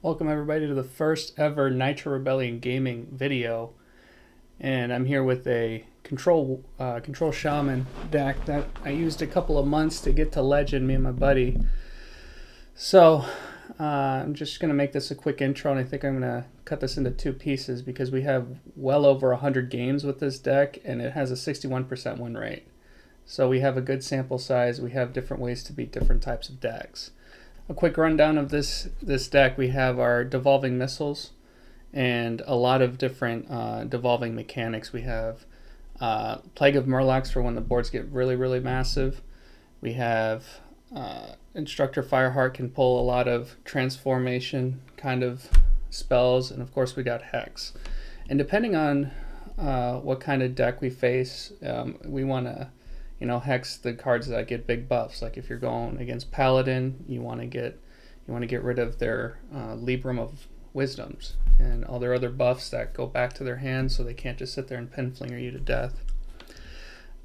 Welcome everybody to the first ever Nitro Rebellion gaming video, and I'm here with a control Shaman deck that I used a couple of months to get to Legend, me and my buddy. So I'm just gonna make this a quick intro, and I think I'm gonna cut this into two pieces because we have well over 100 games with this deck, and it has a 61% win rate. So we have a good sample size. We have different ways to beat different types of decks. A quick rundown of this deck: we have our devolving missiles and a lot of different devolving mechanics. We have Plague of Murlocs for when the boards get really massive. We have Instructor Fireheart can pull a lot of transformation kind of spells, and of course we got Hex. And depending on what kind of deck we face, we want to hex the cards that get big buffs. Like if you're going against Paladin, you want to get rid of their Libram of Wisdoms and all their other buffs that go back to their hands, so they can't just sit there and pinflinger you to death.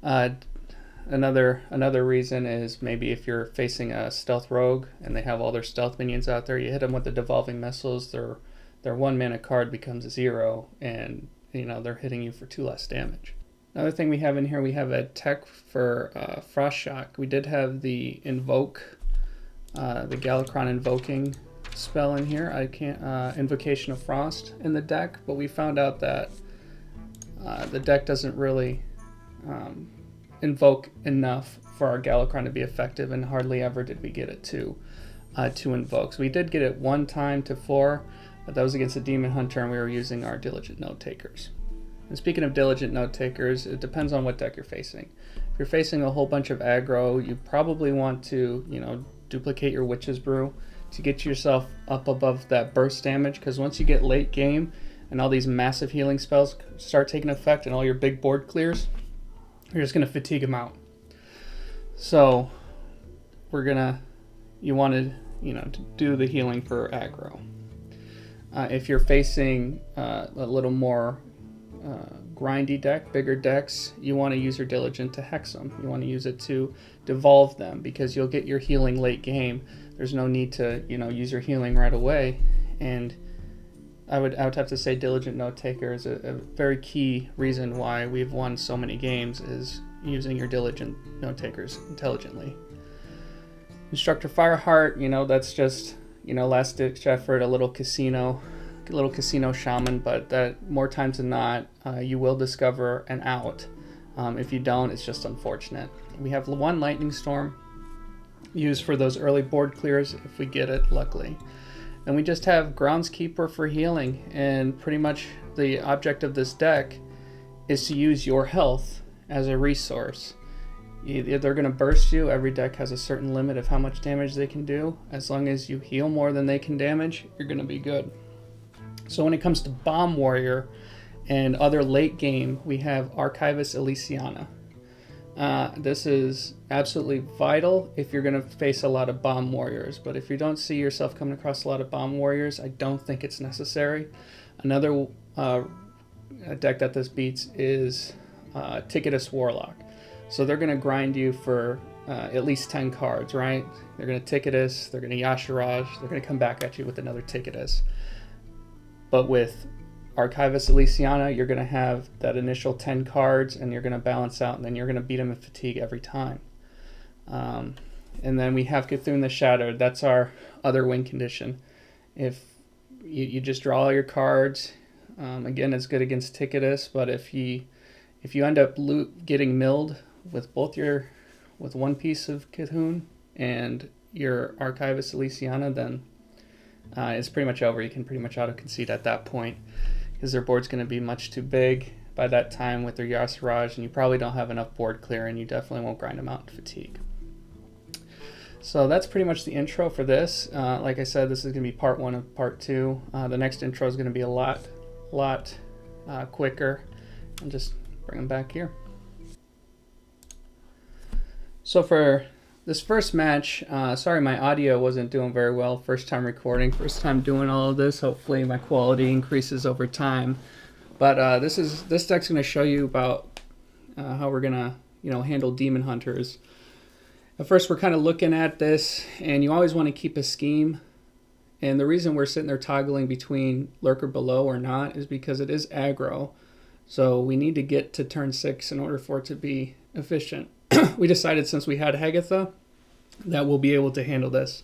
Another reason is maybe if you're facing a stealth rogue and they have all their stealth minions out there, you hit them with the devolving missiles. Their 1 mana card becomes a 0, and they're hitting you for 2 less damage. Another thing we have in here, we have a tech for Frost Shock. We did have the Invoke, the Galakron Invoking spell in here. Invocation of Frost in the deck, but we found out that the deck doesn't really invoke enough for our Galakron to be effective, and hardly ever did we get it to invoke. So we did get it one time to 4, but that was against a Demon Hunter, and we were using our Diligent Note Takers. And speaking of Diligent Note Takers, it depends on what deck you're facing. If you're facing a whole bunch of aggro, you probably want to, duplicate your Witch's Brew to get yourself up above that burst damage, because once you get late game and all these massive healing spells start taking effect and all your big board clears, you're just going to fatigue them out. So you want to do the healing for aggro. If you're facing a little more grindy deck, bigger decks, you want to use your Diligent to hex them. You want to use it to devolve them, because you'll get your healing late game. There's no need to use your healing right away. And I would have to say Diligent Note Taker is a very key reason why we've won so many games, is using your Diligent Note Takers intelligently. Instructor Fireheart, that's just last ditch effort, a little casino Shaman, but that more times than not, you will discover an out. If you don't, it's just unfortunate. We have one Lightning Storm used for those early board clears if we get it, luckily. And we just have Groundskeeper for healing, and pretty much the object of this deck is to use your health as a resource. They're going to burst you. Every deck has a certain limit of how much damage they can do. As long as you heal more than they can damage, you're going to be good. So when it comes to Bomb Warrior and other late game, we have Archivist Elysiana. This is absolutely vital if you're going to face a lot of Bomb Warriors, but if you don't see yourself coming across a lot of Bomb Warriors, I don't think it's necessary. Another deck that this beats is Ticketus Warlock. So they're going to grind you for at least 10 cards, right? They're going to Ticketus, they're going to Yashiraj, they're going to come back at you with another Ticketus. But with Archivist Elysiana, you're going to have that initial 10 cards, and you're going to balance out, and then you're going to beat them in fatigue every time. And then we have Cthulhu the Shattered. That's our other win condition. If you just draw all your cards, again, it's good against Ticketus, but if you end up getting milled with with one piece of Cthulhu and your Archivist Elysiana, then it's pretty much over. You can pretty much auto-concede at that point, because their board's going to be much too big by that time with their Yashiraj, and you probably don't have enough board clear, and you definitely won't grind them out in fatigue. So that's pretty much the intro for this. Like I said, this is going to be part 1 of part 2. The next intro is going to be a lot quicker. I'll just bring them back here. So for this first match, sorry my audio wasn't doing very well. First time recording, first time doing all of this. Hopefully my quality increases over time. But this deck's going to show you about how we're going to handle Demon Hunters. At first we're kind of looking at this, and you always want to keep a scheme And the reason we're sitting there toggling between Lurker Below or not is because it is aggro. So we need to get to turn 6 in order for it to be efficient. We decided since we had Hagatha that we'll be able to handle this.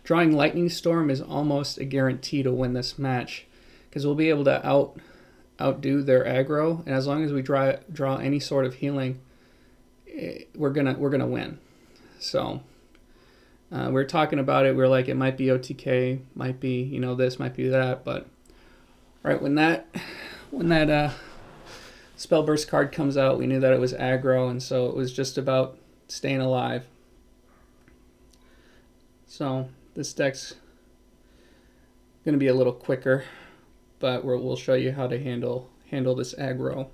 Drawing Lightning Storm is almost a guarantee to win this match because we'll be able to outdo their aggro, and as long as we draw any sort of healing, we're gonna win. So we were talking about it. We were like, it might be OTK, might be this, might be that, but right when that spell burst card comes out, we knew that it was aggro, and so it was just about staying alive. So this deck's gonna be a little quicker, but we'll show you how to handle this aggro.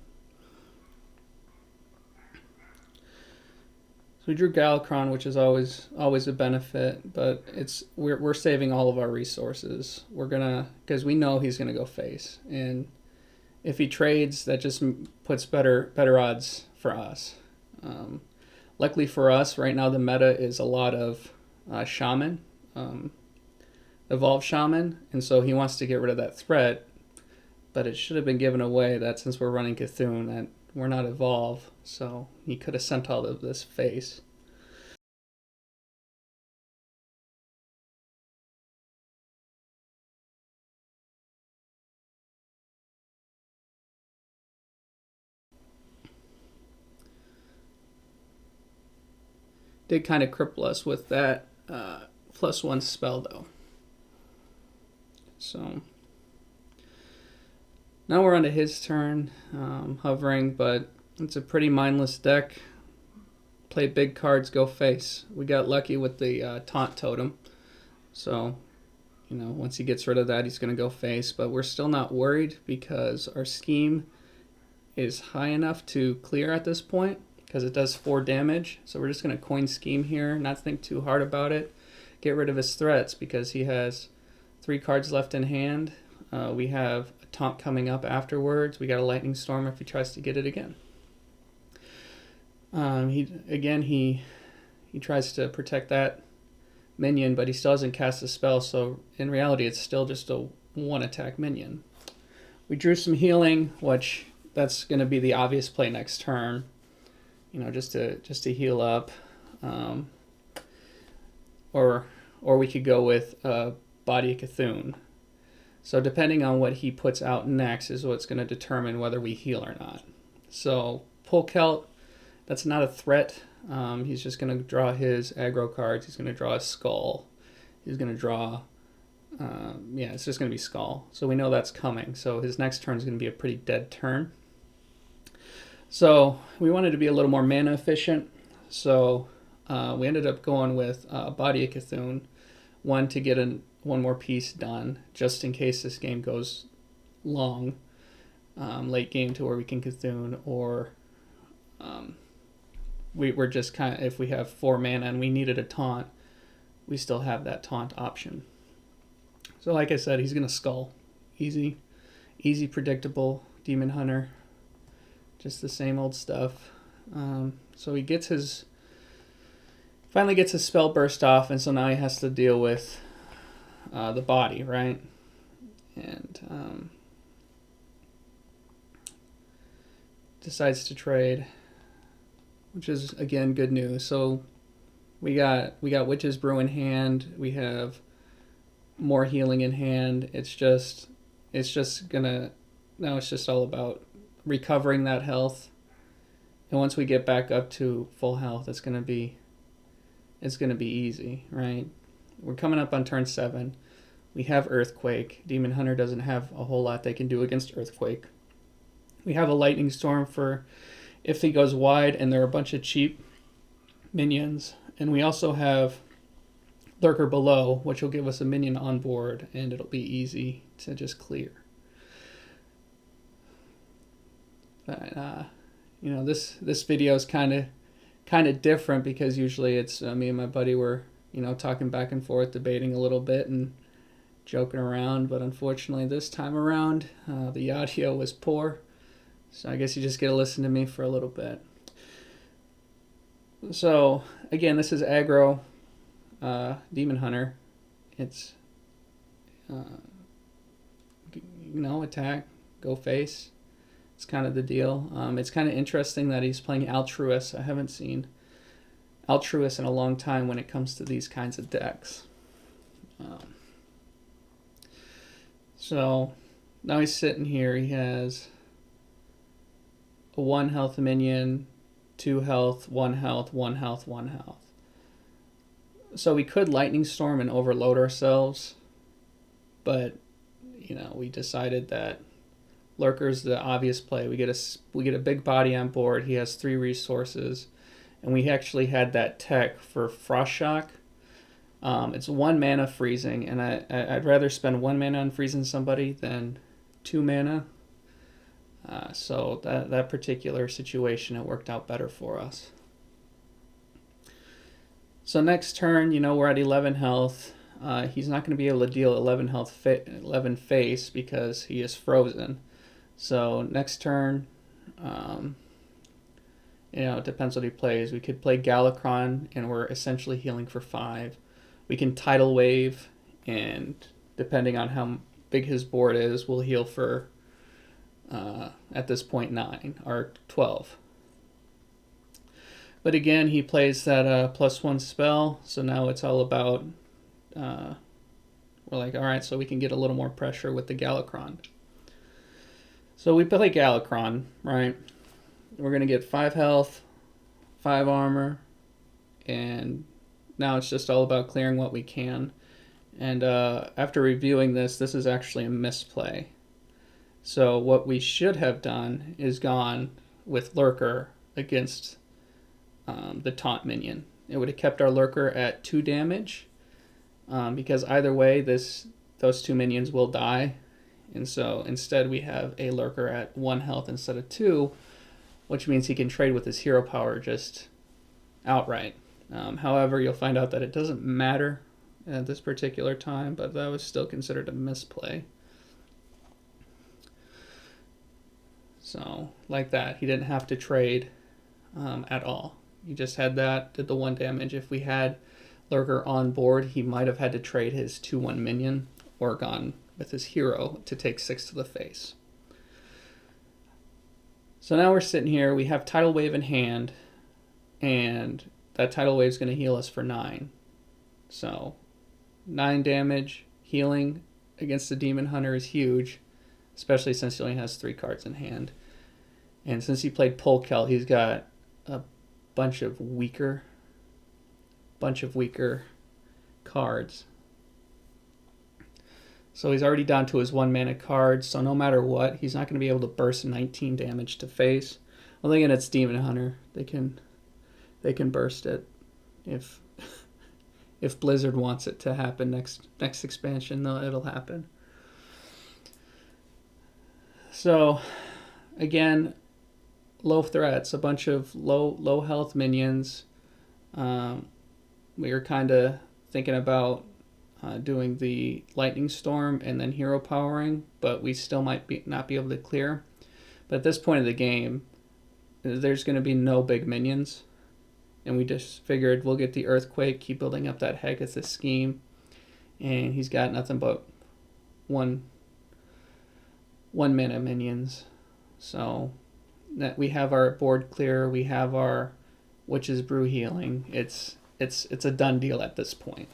So we drew Galakron, which is always a benefit, but we're saving all of our resources. We're gonna, because we know he's gonna go face, and if he trades, that just puts better odds for us. Luckily for us, right now the meta is a lot of Shaman, Evolved Shaman, and so he wants to get rid of that threat, but it should have been given away that since we're running Cthulhu, that we're not Evolve, so he could have sent all of this face. Did kind of cripple us with that +1 spell though. So now we're on to his turn, hovering, but it's a pretty mindless deck. Play big cards, go face. We got lucky with the taunt totem, so once he gets rid of that, he's going to go face, but we're still not worried because our scheme is high enough to clear at this point because it does 4 damage. So we're just going to coin scheme here, not think too hard about it. Get rid of his threats because he has 3 cards left in hand. We have a taunt coming up afterwards. We got a lightning storm if he tries to get it again. He tries to protect that minion, but he still hasn't cast a spell, so in reality it's still just a 1 attack minion. We drew some healing, which that's going to be the obvious play next turn, just to heal up, or we could go with Body of Cthulhu. So depending on what he puts out next is what's going to determine whether we heal or not. So Pull Celt, that's not a threat. He's just going to draw his aggro cards. He's going to draw a Skull. He's going to draw, it's just going to be Skull. So we know that's coming. So his next turn is going to be a pretty dead turn. So we wanted to be a little more mana efficient. So we ended up going with Body of Cthulhu, 1 to get one more piece done, just in case this game goes long, late game to where we can Cthulhu, or we're just kind of, if we have 4 mana and we needed a taunt, we still have that taunt option. So like I said, he's going to Skull. Easy, predictable, Demon Hunter. Just the same old stuff. So he finally gets his spell burst off, and so now he has to deal with the body, right? And decides to trade, which is again good news. So we got Witch's Brew in hand. We have more healing in hand. It's just all about recovering that health, and once we get back up to full health, it's gonna be easy, right? We're coming up on turn 7. We have Earthquake. Demon Hunter doesn't have a whole lot they can do against Earthquake. We have a Lightning Storm for if he goes wide, and there are a bunch of cheap minions, and we also have Lurker Below, which will give us a minion on board, and it'll be easy to just clear. But this video is kind of different because usually it's me and my buddy were talking back and forth, debating a little bit and joking around, but unfortunately this time around the audio was poor, so I guess you just get to listen to me for a little bit. So again, this is aggro Demon Hunter. It's attack, go face. It's kind of the deal. It's kind of interesting that he's playing Altruist. I haven't seen Altruist in a long time when it comes to these kinds of decks. So now he's sitting here. He has a 1 health minion, 2 health, 1 health, 1 health, 1 health. So we could Lightning Storm and overload ourselves, but we decided that Lurker's the obvious play. We get a big body on board. He has 3 resources, and we actually had that tech for Frost Shock. It's 1 mana freezing, and I'd rather spend 1 mana on freezing somebody than 2 mana. So that particular situation, it worked out better for us. So next turn, we're at 11 health. He's not going to be able to deal 11 health, 11 face because he is frozen. So next turn, it depends what he plays. We could play Galakron, and we're essentially healing for 5. We can Tidal Wave, and depending on how big his board is, we'll heal for, at this point, 9 or 12. But again, he plays that +1 spell, so now it's all about, we're like, all right, so we can get a little more pressure with the Galakron. So we play Galakron, right? We're going to get 5 health, 5 armor, and now it's just all about clearing what we can. And after reviewing this is actually a misplay. So what we should have done is gone with Lurker against the taunt minion. It would have kept our Lurker at 2 damage, because either way those 2 minions will die, and so instead we have a Lurker at 1 health instead of 2, which means he can trade with his hero power just outright. However, you'll find out that it doesn't matter at this particular time, but that was still considered a misplay. So like that, he didn't have to trade at all. He just had that, did the 1 damage. If we had Lurker on board, he might have had to trade his 2/1 minion or gone with his hero to take 6 to the face. So now we're sitting here, we have Tidal Wave in hand, and that Tidal Wave is going to heal us for 9. So 9 damage, healing against the Demon Hunter is huge, especially since he only has 3 cards in hand. And since he played Polkel, he's got a bunch of weaker cards. So he's already down to his 1 mana card, so no matter what, he's not going to be able to burst 19 damage to face. Well, again, it's Demon Hunter. They can burst it if Blizzard wants it to happen next expansion, it'll happen. So again, low threats, a bunch of low health minions. We were kind of thinking about doing the Lightning Storm and then hero powering, but we still might not be able to clear. But at this point of the game, there's going to be no big minions, and we just figured we'll get the Earthquake, keep building up that Hagathis scheme, and he's got nothing but one mana minions. So that we have our board clear, we have our Witch's Brew healing. It's a done deal at this point.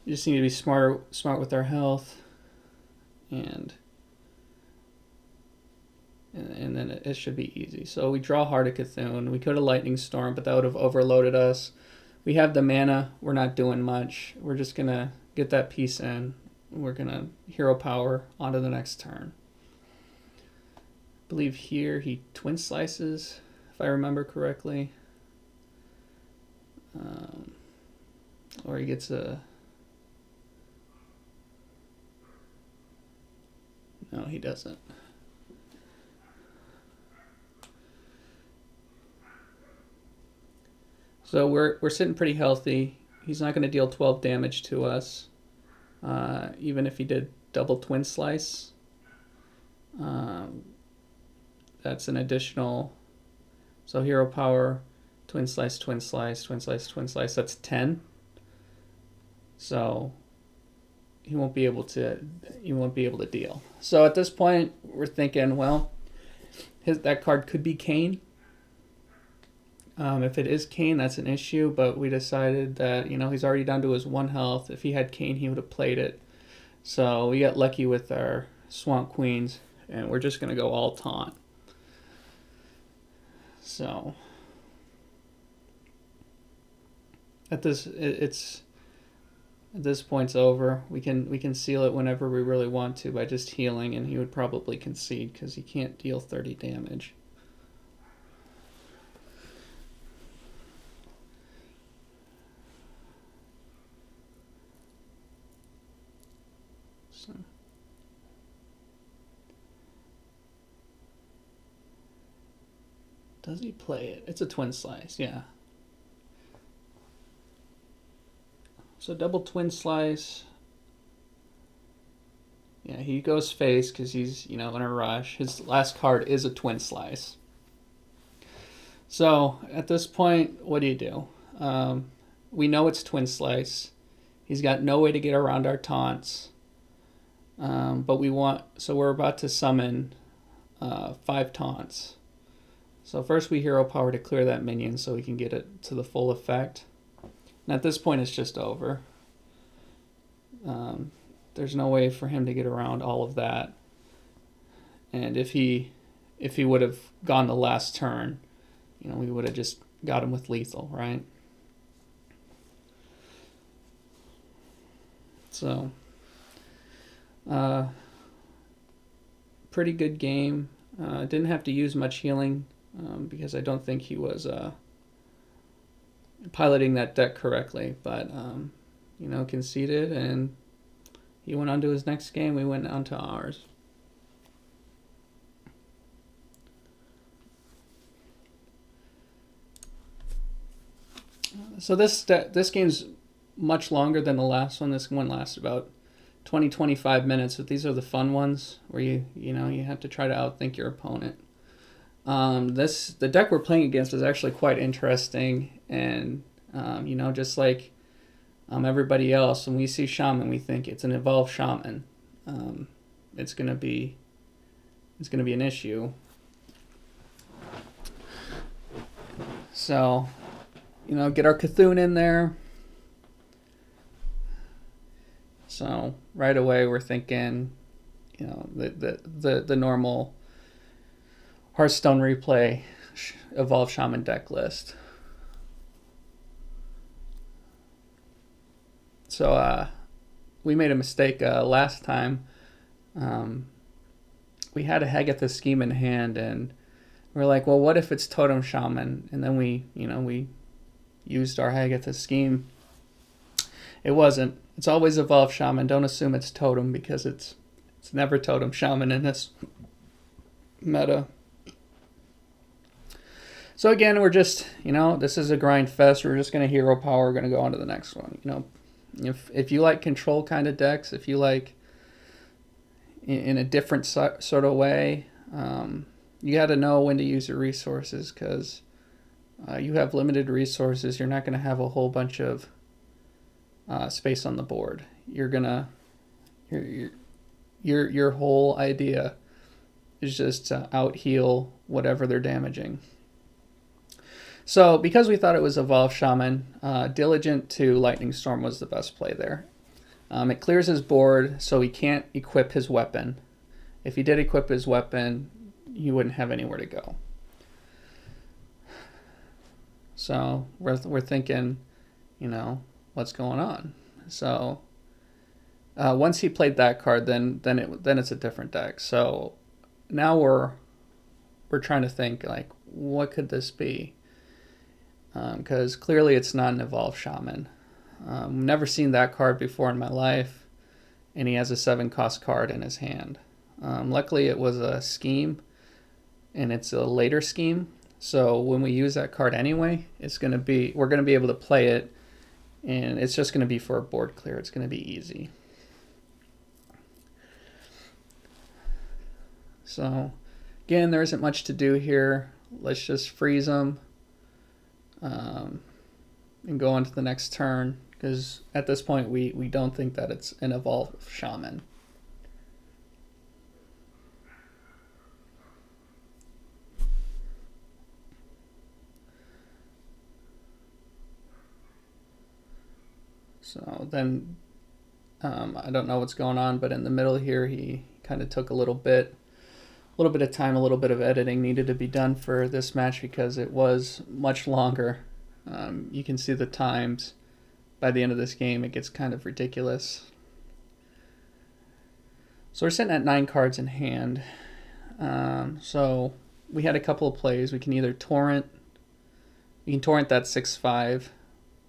You just need to be smart with our health, and then it should be easy. So we draw Heart of Cthulhu. We could have Lightning Storm, but that would have overloaded us. We have the mana. We're not doing much. We're just going to get that piece in. We're going to hero power onto the next turn. I believe here he twin slices, if I remember correctly. Or he gets a... No, he doesn't. So we're sitting pretty healthy. He's not going to deal 12 damage to us, even if he did double twin slice. That's an additional. So hero power, twin slice, twin slice, twin slice, twin slice. That's 10. So be able to deal. So at this point, we're thinking, well, that card could be Kane. If it is Kane, that's an issue, but we decided that, he's already down to his 1 health. If he had Kane, he would have played it. So we got lucky with our Swamp Queens, and we're just going to go all taunt. So at this point's over. We can seal it whenever we really want to by just healing, and he would probably concede because he can't deal 30 damage. So. Does he play it? It's a twin slice, yeah. So double twin slice. Yeah, he goes face because he's, in a rush. His last card is a twin slice. So at this point, what do? We know it's twin slice. He's got no way to get around our taunts. But we're about to summon 5 taunts. So first we hero power to clear that minion so we can get it to the full effect. And at this point it's just over. There's no way for him to get around all of that. And if he would have gone the last turn, we would have just got him with lethal, right? So, pretty good game. Didn't have to use much healing because I don't think he was piloting that deck correctly. But, conceded, and he went on to his next game. We went on to ours. So this game's much longer than the last one. This one lasted about 20-25 minutes, but these are the fun ones where you have to try to outthink your opponent. The deck we're playing against is actually quite interesting, and just like everybody else, when we see Shaman, we think it's an evolved Shaman. It's gonna be an issue. So, get our Cthulhu in there. So right away we're thinking, the normal Hearthstone replay evolved Shaman deck list. So we made a mistake last time. We had a Hagatha scheme in hand, and we're like, well, what if it's Totem Shaman? And then we used our Hagatha scheme. It wasn't. It's always evolved Shaman. Don't assume it's Totem because it's never Totem Shaman in this meta. So again, we're just, this is a grind fest. We're just going to hero power. We're going to go on to the next one. If you like control kind of decks, if you like in a different sort of way, you got to know when to use your resources because you have limited resources. You're not going to have a whole bunch of space on the board. You're gonna your whole idea is just to out heal whatever they're damaging. So because we thought it was Evolved Shaman, Diligent to Lightning Storm was the best play there. It clears his board so he can't equip his weapon. If he did equip his weapon, he wouldn't have anywhere to go. So we're thinking, what's going on? So once he played that card, then it's a different deck. So now we're trying to think like, what could this be? Because clearly it's not an Evolved Shaman. Never seen that card before in my life, and he has a 7-cost card in his hand. Luckily it was a scheme, and it's a later scheme. So when we use that card anyway, we're gonna be able to play it, and it's just gonna be for a board clear. It's gonna be easy. So again, there isn't much to do here. Let's just freeze them and go on to the next turn because at this point we don't think that it's an evolved Shaman. So then I don't know what's going on, but in the middle here he kind of took a little bit of time, a little bit of editing needed to be done for this match because it was much longer. You can see the times. By the end of this game, it gets kind of ridiculous. So we're sitting at 9 cards in hand. So we had a couple of plays. We can either torrent. We can torrent that 6/5,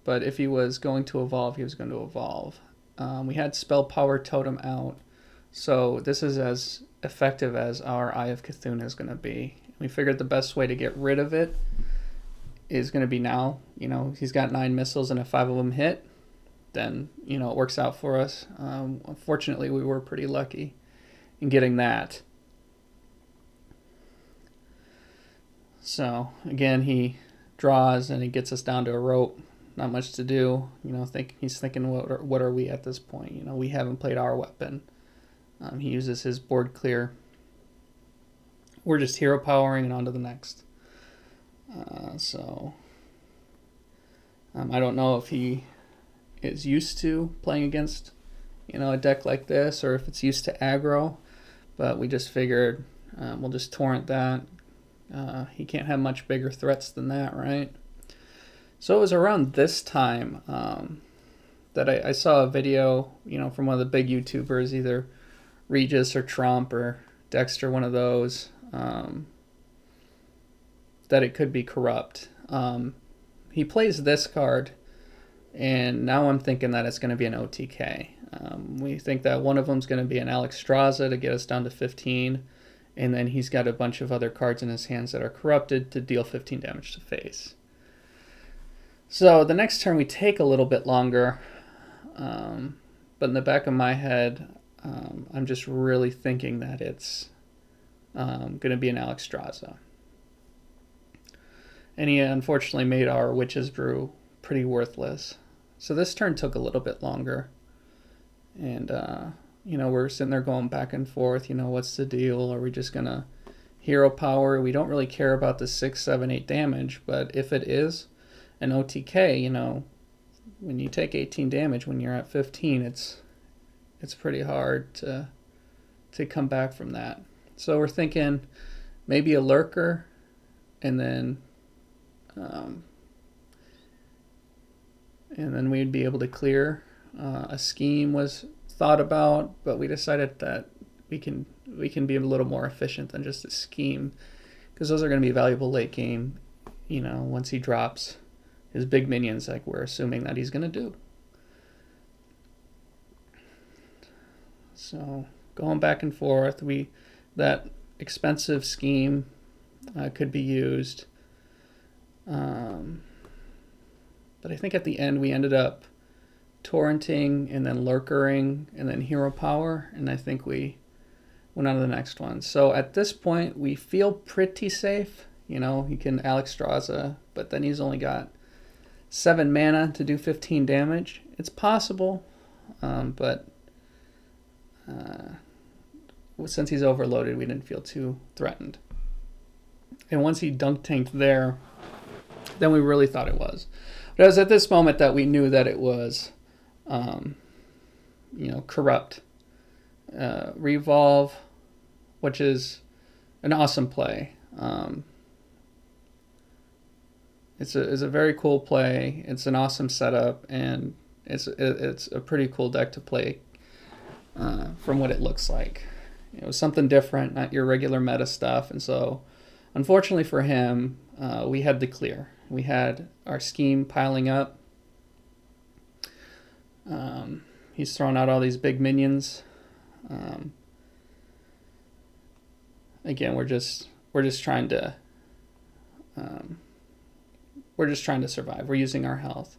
but if he was going to evolve, he was going to evolve. We had Spell Power Totem out, so this is as effective as our Eye of Cthulhu is going to be. We figured the best way to get rid of it is going to be now. You know, he's got 9 missiles and if 5 of them hit, then, you know, it works out for us. Unfortunately, we were pretty lucky in getting that. So, again, he draws and he gets us down to a rope. Not much to do. You know, he's thinking, what are we at this point? You know, we haven't played our weapon. He uses his board clear. We're just hero powering and on to the next. I don't know if he is used to playing against, you know, a deck like this, or if it's used to aggro, but we just figured we'll just torrent that. He can't have much bigger threats than that, right? So it was around this time that I saw a video, you know, from one of the big YouTubers, either Regis or Trump or Dexter, one of those, that it could be corrupt. He plays this card, and now I'm thinking that it's going to be an OTK. We think that one of them is going to be an Alexstrasza to get us down to 15, and then he's got a bunch of other cards in his hands that are corrupted to deal 15 damage to face. So the next turn we take a little bit longer, but in the back of my head, I'm just really thinking that it's going to be an Alexstrasza. And he unfortunately made our Witch's Brew pretty worthless. So this turn took a little bit longer. And, you know, we're sitting there going back and forth. You know, what's the deal? Are we just going to hero power? We don't really care about the 6, 7, 8 damage. But if it is an OTK, you know, when you take 18 damage when you're at 15, it's pretty hard to come back from that. So we're thinking maybe a Lurker, and then we'd be able to clear. A scheme was thought about, but we decided that we can be a little more efficient than just a scheme, because those are going to be valuable late game, you know, once he drops his big minions like we're assuming that he's going to do. So going back and forth, that expensive scheme could be used. But I think at the end we ended up torrenting and then lurkering and then hero power, and I think we went on to the next one. So at this point we feel pretty safe. You know, he can Alexstrasza, but then he's only got 7 mana to do 15 damage. It's possible, but since he's overloaded, we didn't feel too threatened. And once he dunk tanked there, then we really thought it was. But it was at this moment that we knew that it was, you know, corrupt. Revolve, which is an awesome play. It's a very cool play. It's an awesome setup, and it's a pretty cool deck to play from what it looks like. It was something different, not your regular meta stuff, and so unfortunately for him, we had the clear. We had our scheme piling up. He's throwing out all these big minions. Again, we're just trying to survive. We're using our health,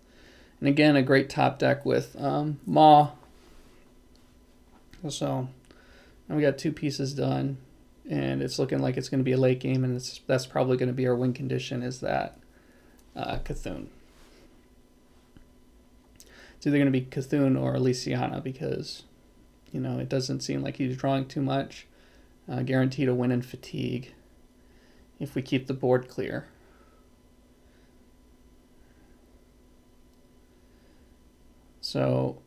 and again, a great top deck with Maw. So we got 2 pieces done, and it's looking like it's going to be a late game, and that's probably going to be our win condition, is that Cthulhu. it's either going to be Cthulhu or Elysiana because, you know, it doesn't seem like he's drawing too much. Guaranteed a win in fatigue if we keep the board clear. So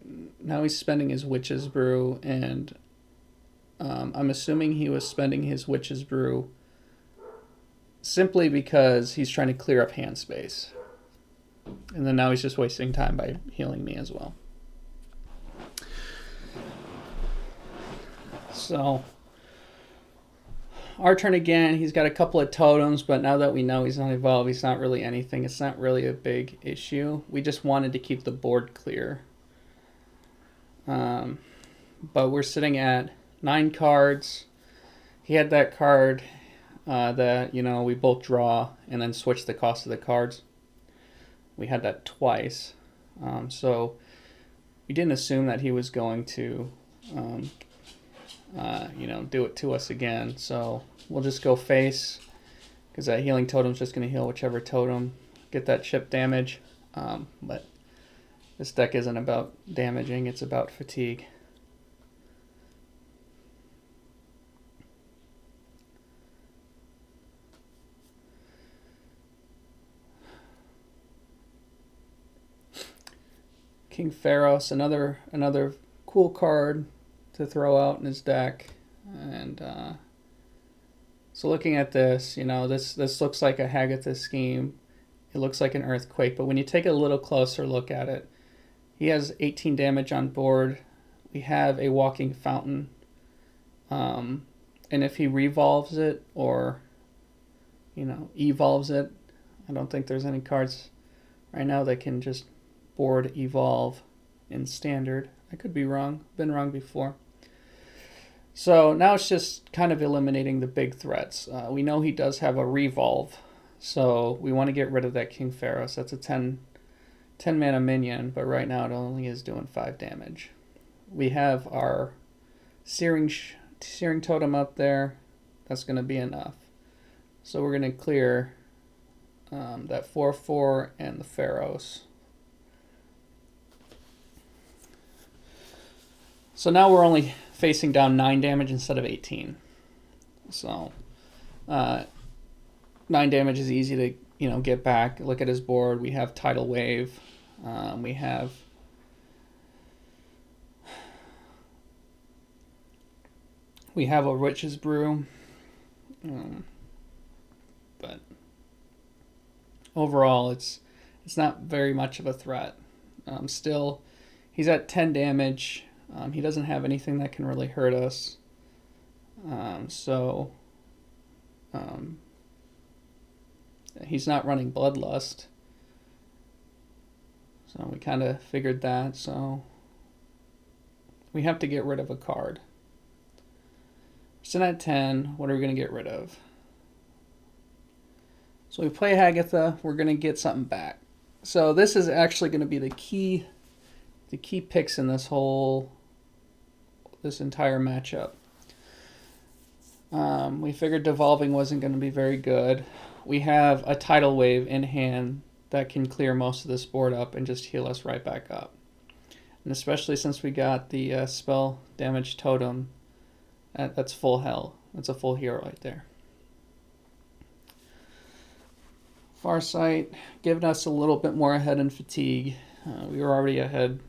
now he's spending his Witch's Brew, and I'm assuming he was spending his Witch's Brew simply because he's trying to clear up hand space. And then now he's just wasting time by healing me as well. So, our turn again. He's got a couple of totems, but now that we know he's not evolved, he's not really anything. It's not really a big issue. We just wanted to keep the board clear. But we're sitting at 9 cards. He had that card that, you know, we both draw and then switch the cost of the cards. We had that twice. So we didn't assume that he was going to, you know, do it to us again. So we'll just go face, because that healing totem's just going to heal whichever totem, get that chip damage. But this deck isn't about damaging, it's about fatigue. King Pharos, another cool card to throw out in his deck. And so looking at this, you know, this looks like a Hagatha scheme. It looks like an Earthquake, but when you take a little closer look at it, he has 18 damage on board. We have a Walking Fountain. And if he revolves it or, you know, evolves it, I don't think there's any cards right now that can just board evolve in standard. I could be wrong. Been wrong before. So now it's just kind of eliminating the big threats. We know he does have a revolve, so we want to get rid of that King Pharos. That's a 10 mana minion, but right now it only is doing 5 damage. We have our Searing Totem up there. That's going to be enough. So we're going to clear that 4/4 and the Pharos. So now we're only facing down 9 damage instead of 18. So 9 damage is easy to, you know, get back. Look at his board. We have Tidal Wave. We have a Witch's Brew. But overall, it's not very much of a threat. Still, he's at 10 damage. He doesn't have anything that can really hurt us. He's not running Bloodlust. So we kind of figured that. So we have to get rid of a card. Sitting at 10, what are we going to get rid of? So we play Hagatha, we're going to get something back. So this is actually going to be the key picks in this entire matchup. We figured devolving wasn't going to be very good. We have a Tidal Wave in hand that can clear most of this board up and just heal us right back up. And especially since we got the spell damage totem, that's full hell. That's a full hero right there. Farsight giving us a little bit more ahead in fatigue. We were already ahead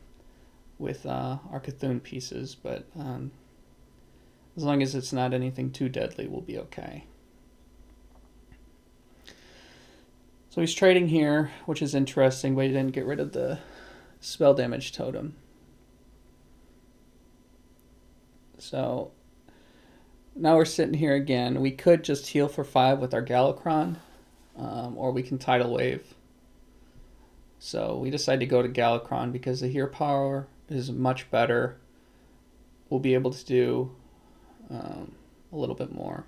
with our Cthulhu pieces, but as long as it's not anything too deadly, we'll be okay. So he's trading here, which is interesting, but he didn't get rid of the spell damage totem. So now we're sitting here again. We could just heal for 5 with our Galakrond, or we can Tidal Wave. So we decided to go to Galakrond because the hero power is much better. We'll be able to do a little bit more.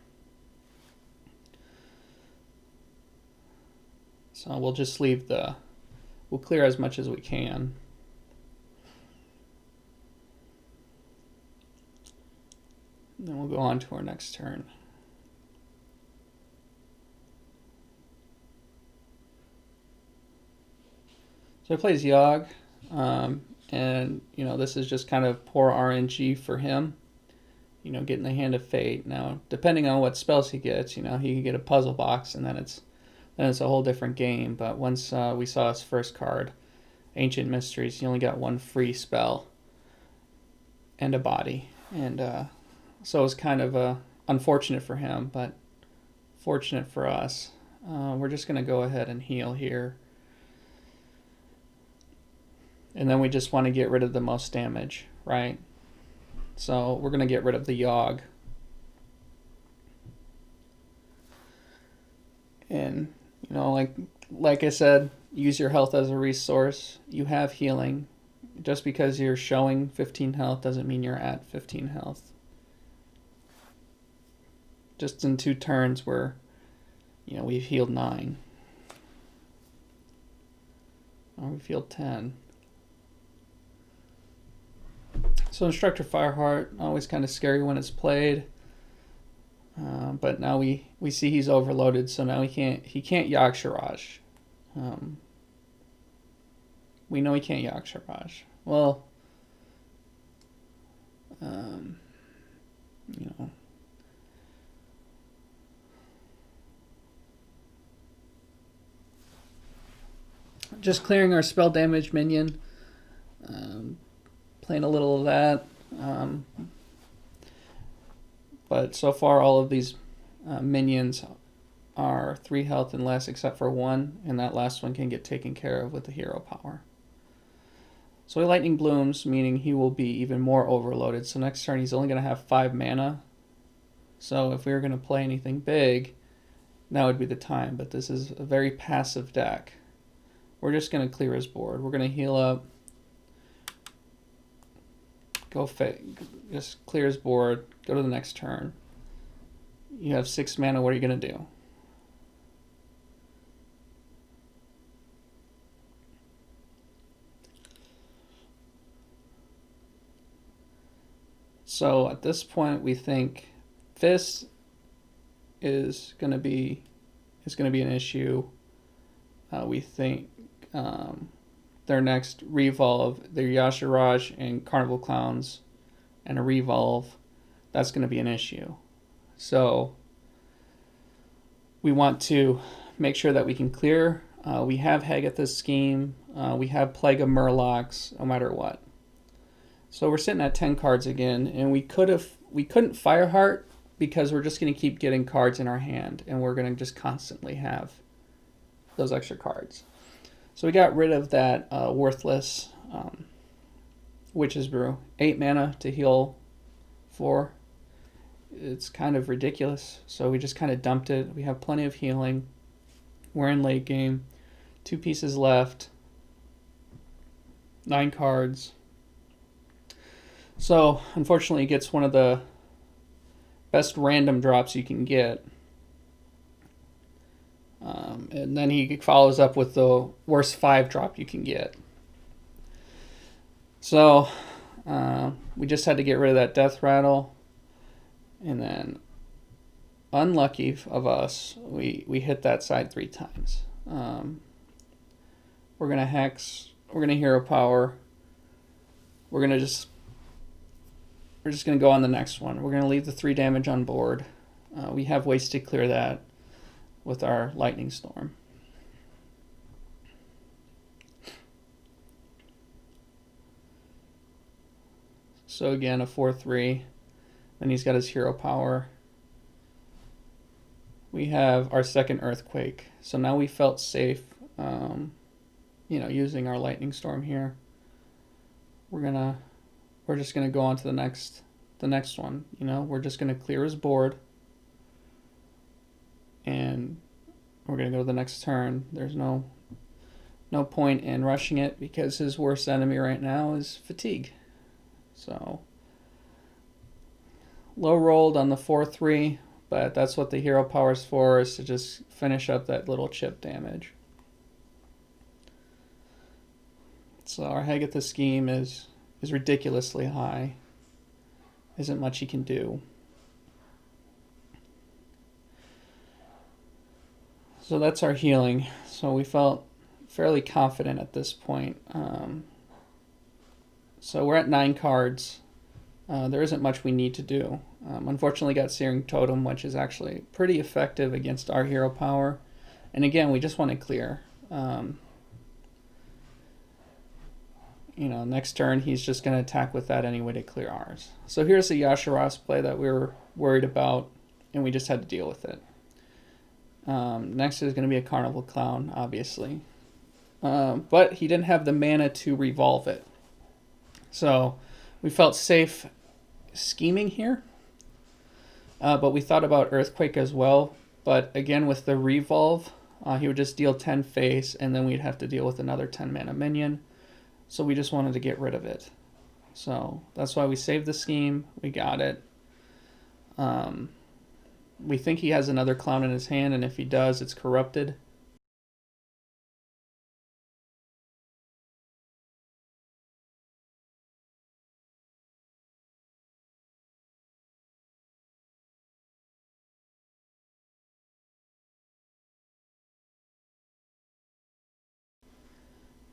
So we'll just leave we'll clear as much as we can. Then we'll go on to our next turn. So he plays Yogg. And, this is just kind of poor RNG for him, getting the Hand of Fate. Now, depending on what spells he gets, he could get a puzzle box, and then it's a whole different game. But once we saw his first card, Ancient Mysteries, he only got one free spell and a body. And so it was kind of unfortunate for him, but fortunate for us. We're just going to go ahead and heal here. And then we just want to get rid of the most damage, right? So we're going to get rid of the Yogg. And, like I said, use your health as a resource. You have healing. Just because you're showing 15 health doesn't mean you're at 15 health. Just in 2 turns we've healed 9. Oh, we've healed 10. So Instructor Fireheart, always kind of scary when it's played. But now we see he's overloaded, so now he can't Yogg-Saurage. We know he can't Yogg-Saurage. Well, just clearing our spell damage minion. Playing a little of that. But so far all of these minions are 3 health and less except for 1, and that last one can get taken care of with the hero power. So he Lightning Blooms, meaning he will be even more overloaded. So next turn he's only going to have 5 mana. So if we were going to play anything big, now would be the time. But this is a very passive deck. We're just going to clear his board. We're going to heal up. Just clear his board. Go to the next turn. You have 6 mana. What are you going to do? So at this point, we think Fist is going to be an issue. We think their next revolve, their Yogg-Saurage and Carnival Clowns, and a revolve, that's going to be an issue. So we want to make sure that we can clear. We have Hagatha's Scheme. We have Plague of Murlocs, no matter what. So we're sitting at 10 cards again, and we couldn't Fireheart because we're just going to keep getting cards in our hand, and we're going to just constantly have those extra cards. So we got rid of that worthless Witch's Brew. 8 mana to heal 4. It's kind of ridiculous. So we just kind of dumped it. We have plenty of healing. We're in late game. 2 pieces left. 9 cards. So unfortunately it gets one of the best random drops you can get. And then he follows up with the worst 5 drop you can get. So we just had to get rid of that Death Rattle. And then, unlucky of us, we hit that side 3 times. We're going to Hex. We're going to Hero Power. We're just going to go on the next one. We're going to leave the 3 damage on board. We have ways to clear that with our Lightning Storm. So again, a 4/3. Then he's got his Hero Power. We have our second Earthquake. So now we felt safe, using our Lightning Storm here. We're just gonna go on to the next one. We're just gonna clear his board. And we're going to go to the next turn. There's no point in rushing it because his worst enemy right now is fatigue. So low rolled on the 4/3, but that's what the hero power is for, is to just finish up that little chip damage. So our Hagatha Scheme is ridiculously high. Isn't much he can do. So that's our healing. So we felt fairly confident at this point. So we're at 9 cards. There isn't much we need to do. Unfortunately got Searing Totem, which is actually pretty effective against our hero power. And again, we just want to clear. You know, next turn he's just going to attack with that anyway to clear ours. So here's the Yasharas play that we were worried about, and we just had to deal with it. Next is going to be a Carnival Clown, obviously. But he didn't have the mana to revolve it. So we felt safe scheming here. But we thought about Earthquake as well. But again, with the revolve, he would just deal 10 face, and then we'd have to deal with another 10 mana minion. So we just wanted to get rid of it. So that's why we saved the scheme. We got it. We think he has another clown in his hand, and if he does, it's corrupted.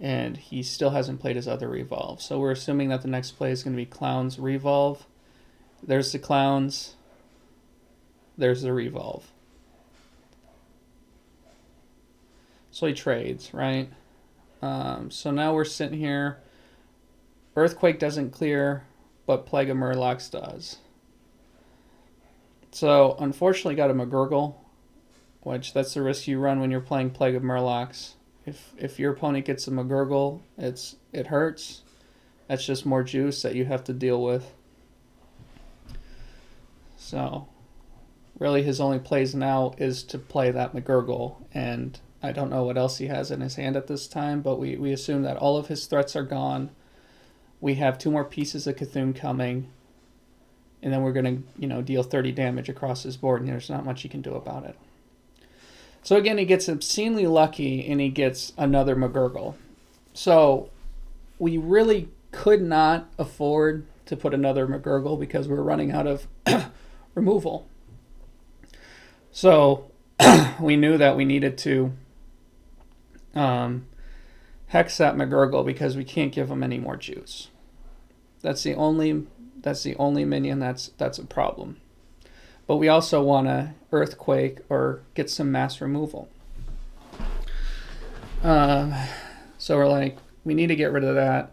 And he still hasn't played his other revolve. So we're assuming that the next play is going to be Clown's revolve. There's the Clowns. There's the revolve. So he trades, right? So now we're sitting here. Earthquake doesn't clear, but Plague of Murlocs does. So unfortunately got a McGurgle, which that's the risk you run when you're playing Plague of Murlocs. If your opponent gets a McGurgle, it hurts. That's just more juice that you have to deal with. So really his only plays now is to play that McGurgle, and I don't know what else he has in his hand at this time, but we assume that all of his threats are gone. We have 2 more pieces of Cthulhu coming, and then we're going to deal 30 damage across his board, and there's not much you can do about it. So again, he gets obscenely lucky, and he gets another McGurgle. So we really could not afford to put another McGurgle because we're running out of removal. So we knew that we needed to hex that McGurgle because we can't give him any more juice. That's the only minion that's a problem. But we also want to Earthquake or get some mass removal. So we're like, we need to get rid of that.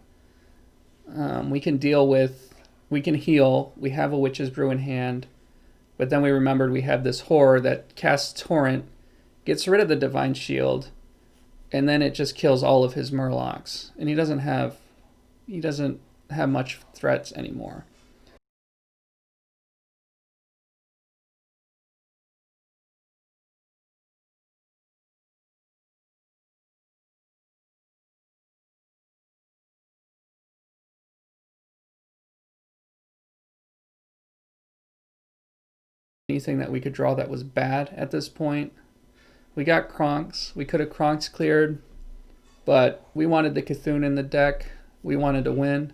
We can heal. We have a Witch's Brew in hand. But then we remembered we have this horror that casts Torrent, gets rid of the Divine Shield, and then it just kills all of his Murlocs. And he doesn't have much threats anymore. Anything that we could draw that was bad at this point. We got Kronks. We could have Kronks cleared, but we wanted the Cthulhu in the deck. We wanted to win,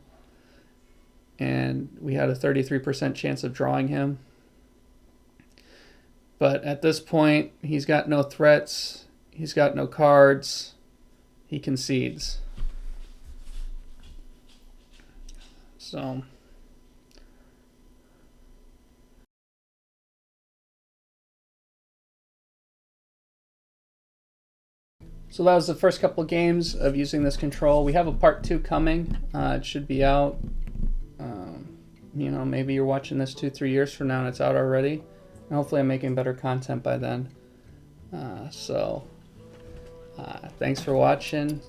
and we had a 33% chance of drawing him. But at this point, he's got no threats. He's got no cards. He concedes. So that was the first couple of games of using this control. We have a part 2 coming. It should be out. Maybe you're watching this 2-3 years from now and it's out already. And hopefully I'm making better content by then. Thanks for watching.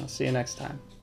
I'll see you next time.